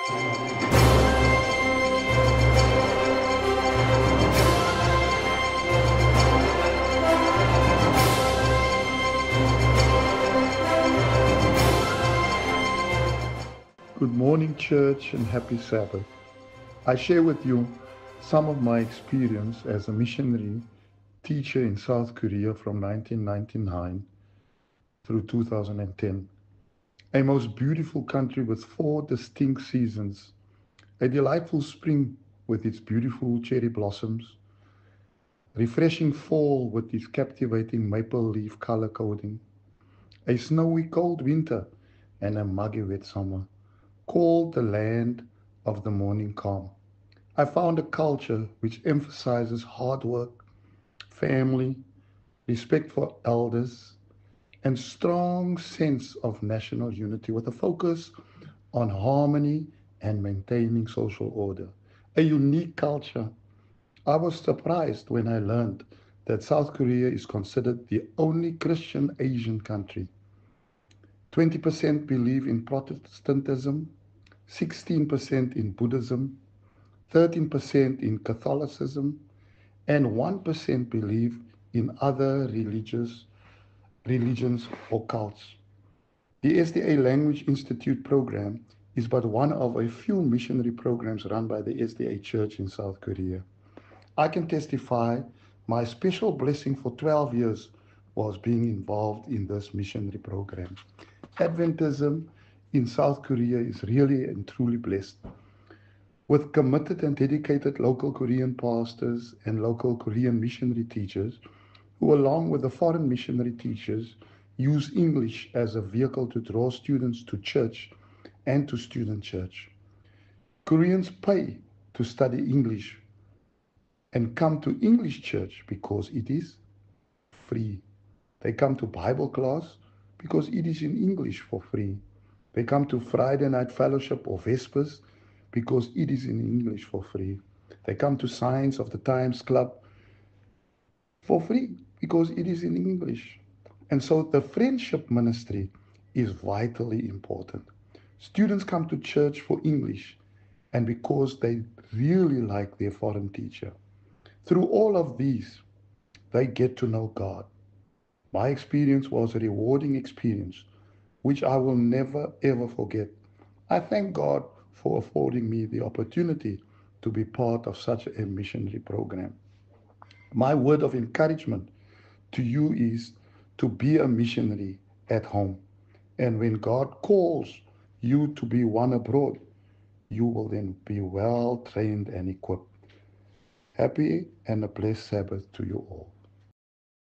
Good morning, church, and happy Sabbath. I share with you some of my experience as a missionary teacher in South Korea from 1999 through 2010. A most beautiful country with four distinct seasons, a delightful spring with its beautiful cherry blossoms, refreshing fall with its captivating maple leaf color coding, a snowy cold winter, and a muggy wet summer, called the land of the morning calm. I found a culture which emphasizes hard work, family, respect for elders, and strong sense of national unity with a focus on harmony and maintaining social order. A unique culture. I was surprised when I learned that South Korea is considered the only Christian Asian country. 20% believe in Protestantism, 16% in Buddhism, 13% in Catholicism, and 1% believe in other religions or cults. The SDA Language Institute program is but one of a few missionary programs run by the SDA Church in South Korea. I can testify my special blessing for 12 years was being involved in this missionary program. Adventism in South Korea is really and truly blessed. With committed and dedicated local Korean pastors and local Korean missionary teachers, who, along with the foreign missionary teachers, use English as a vehicle to draw students to church and to student church. Koreans pay to study English and come to English church because it is free. They come to Bible class because it is in English for free. They come to Friday night fellowship or Vespers because it is in English for free. They come to Signs of the Times Club for free because it is in English. And so the friendship ministry is vitally important. Students come to church for English and because they really like their foreign teacher. Through all of these, they get to know God. My experience was a rewarding experience, which I will never ever forget. I thank God for affording me the opportunity to be part of such a missionary program. My word of encouragement to you is to be a missionary at home. And when God calls you to be one abroad, you will then be well trained and equipped. Happy and a blessed Sabbath to you all.